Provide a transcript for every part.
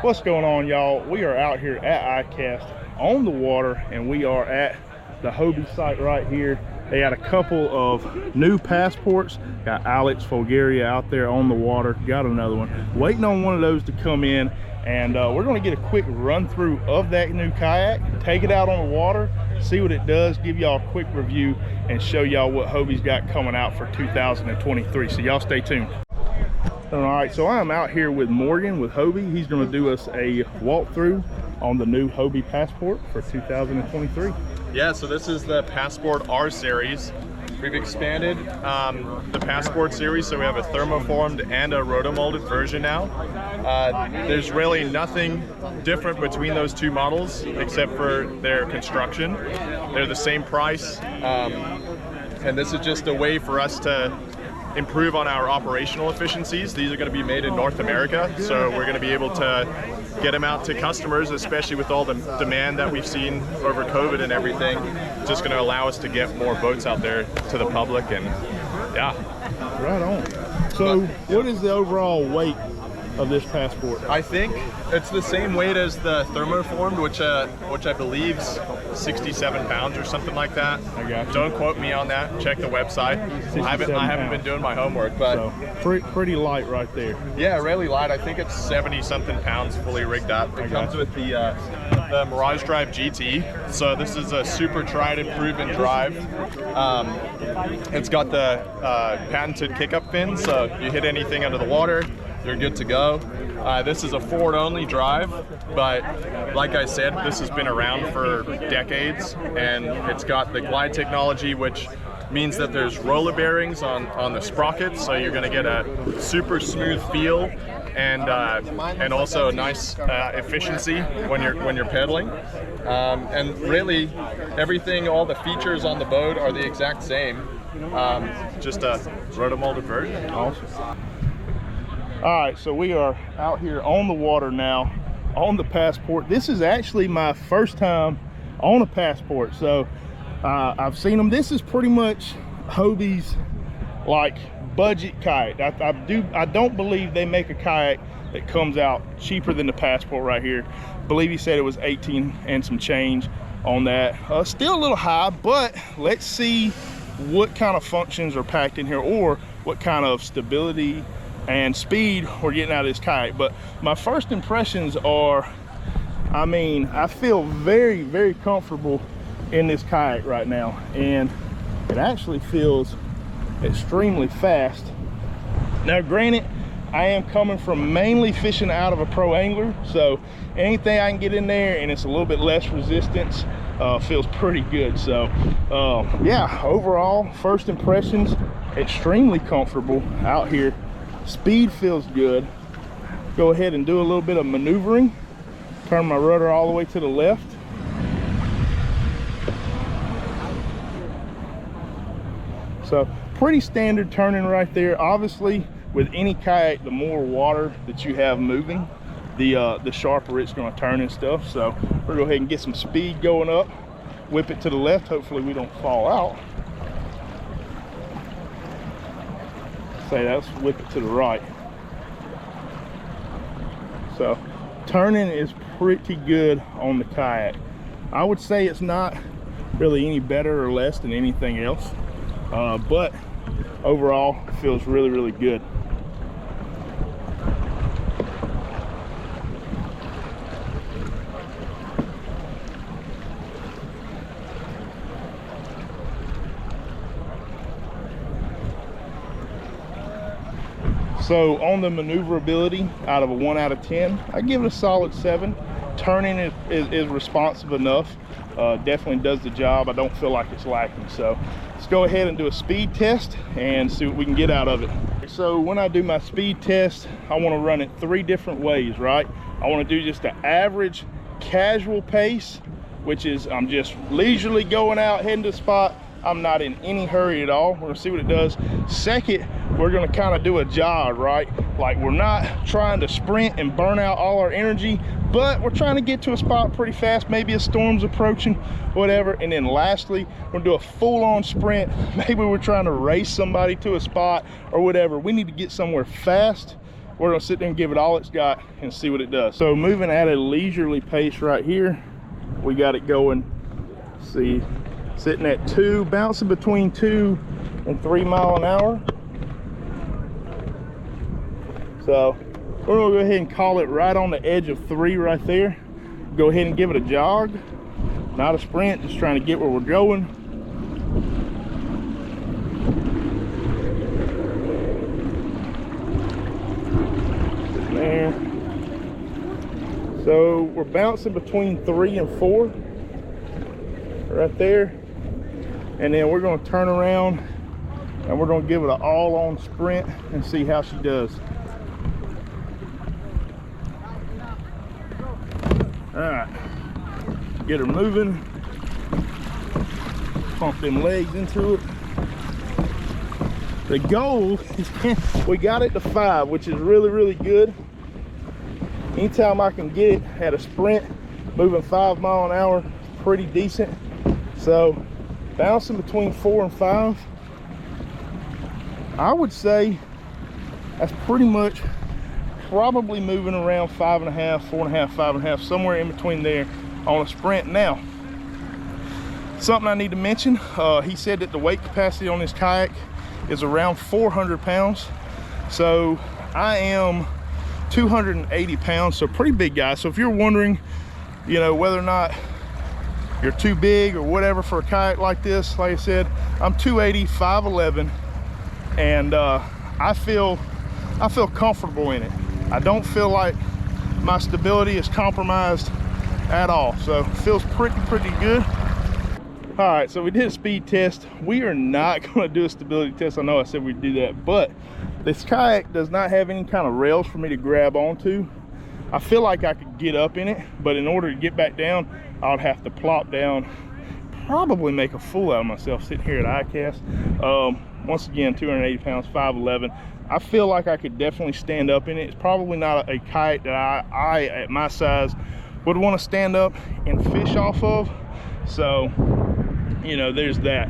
What's going on, y'all? We are out here at ICAST on the water, and we are at the Hobie site right here. They got a couple of new passports. Got Alex Bulgaria out there on the water. Got another one. Waiting on one of those to come in, and we're going to get a quick run through of that new kayak, take it out on the water, see what it does, give y'all a quick review, and show y'all what Hobie's got coming out for 2023. So y'all stay tuned. All right, so I'm out here with Morgan with Hobie. He's going to do us a walkthrough on the new Hobie Passport for 2023. Yeah, so this is the Passport R Series. We've expanded the Passport series, so we have a thermoformed and a rotomolded version now. There's really nothing different between those two models except for their construction. They're the same price, and this is just a way for us to improve on our operational efficiencies. These are going to be made in North America, so we're going to be able to get them out to customers, especially with all the demand that we've seen over COVID and everything. Just going to allow us to get more boats out there to the public, and yeah. Right on. So what is the overall weight of this Passport? I think it's the same weight as the thermoformed, which I believe's 67 pounds or something like that. I got you. Don't quote me on that. Check the website. I haven't been doing my homework, but so, pretty light right there. Yeah, really light. I think it's 70 something pounds fully rigged up. It comes with the Mirage Drive GT. So this is a super tried and proven drive. It's got the patented kick-up fin, so you hit anything under the water, you're good to go. This is a forward-only drive, but like I said, this has been around for decades, and it's got the glide technology, which means that there's roller bearings on the sprockets, so you're going to get a super smooth feel and also a nice efficiency when you're pedaling. And really, everything, all the features on the boat are the exact same, just a rotomolded version. Awesome. All right, so we are out here on the water now on the Passport. This is actually my first time on a Passport, so I've seen them. This is pretty much Hobie's like budget kayak. I don't believe they make a kayak that comes out cheaper than the Passport right here. I believe he said it was 18 and some change on that. Still a little high, but let's see what kind of functions are packed in here, or what kind of stability and speed we're getting out of this kayak. But my first impressions are, I mean, I feel very, very comfortable in this kayak right now, and it actually feels extremely fast. Now granted, I am coming from mainly fishing out of a pro angler, so anything I can get in there and it's a little bit less resistance feels pretty good. So yeah, overall first impressions, extremely comfortable out here. Speed feels good. Go ahead and do a little bit of maneuvering. Turn my rudder all the way to the left. So pretty standard turning right there. Obviously, with any kayak, the more water that you have moving, the sharper it's going to turn and stuff. So we're going to go ahead and get some speed going up. Whip it to the left. Hopefully we don't fall out. Say let's whip it to the right. So turning is pretty good on the kayak. I would say it's not really any better or less than anything else, but overall it feels really, really good. So on the maneuverability, out of a 1 out of 10, I give it a solid 7. Turning is responsive enough. Definitely does the job. I don't feel like it's lacking. So let's go ahead and do a speed test and see what we can get out of it. So when I do my speed test, I want to run it 3 different ways, right? I want to do just an average casual pace, which is I'm just leisurely going out, heading to the spot. I'm not in any hurry at all. We're gonna see what it does. Second, we're gonna kind of do a jog, right? Like we're not trying to sprint and burn out all our energy, but we're trying to get to a spot pretty fast. Maybe a storm's approaching, whatever. And then lastly, we're gonna do a full-on sprint. Maybe we're trying to race somebody to a spot or whatever. We need to get somewhere fast we're gonna sit there and give it all it's got and see what it does. So moving at a leisurely pace right here, we got it going, see, sitting at 2, bouncing between 2 and 3 miles an hour. So we're gonna go ahead and call it right on the edge of 3 right there. Go ahead and give it a jog, not a sprint, just trying to get where we're going. Sitting there. So we're bouncing between 3 and 4 right there. And then we're gonna turn around and we're gonna give it an all-on sprint and see how she does. All right, get her moving, pump them legs into it. The goal is, we got it to 5, which is really, really good. Anytime I can get it at a sprint, moving 5 miles an hour, pretty decent. So bouncing between 4 and 5, I would say that's pretty much probably moving around 5.5, 4.5, 5.5, somewhere in between there on a sprint. Now, something I need to mention, he said that the weight capacity on this kayak is around 400 pounds. So I am 280 pounds, so pretty big guy. So if you're wondering, you know, whether or not you're too big or whatever for a kayak like this, like I said, I'm 280, 5'11", and I feel comfortable in it. I don't feel like my stability is compromised at all. So it feels pretty good. All right, so we did a speed test. We are not gonna do a stability test. I know I said we'd do that, but this kayak does not have any kind of rails for me to grab onto. I feel like I could get up in it, but in order to get back down, I'd have to plop down, probably make a fool out of myself sitting here at ICAST. Once again, 280 pounds, 5'11". I feel like I could definitely stand up in it. It's probably not a kayak that I at my size would want to stand up and fish off of. So, you know, there's that.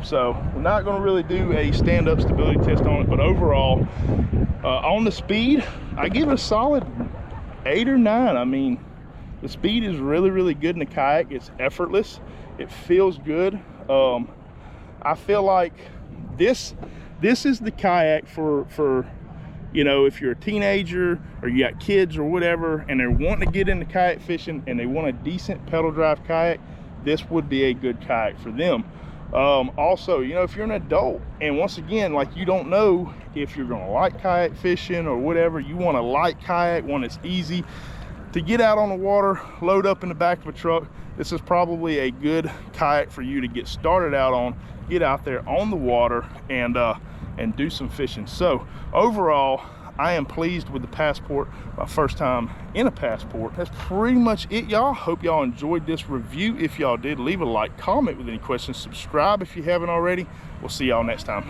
So we're not going to really do a stand-up stability test on it, but overall, on the speed, I give it a solid 8 or 9. I mean, the speed is really good in the kayak. It's effortless. It feels good. I feel like this is the kayak for, you know, if you're a teenager or you got kids or whatever and they're wanting to get into kayak fishing and they want a decent pedal drive kayak, this would be a good kayak for them. Also, you know, if you're an adult and once again, like, you don't know if you're gonna like kayak fishing or whatever, you want a light kayak, one that's easy to get out on the water, load up in the back of a truck, this is probably a good kayak for you to get started out on, get out there on the water and do some fishing. So overall, I am pleased with the Passport, my first time in a Passport. That's pretty much it, y'all. Hope y'all enjoyed this review. If y'all did, leave a like, comment with any questions, subscribe if you haven't already. We'll see y'all next time.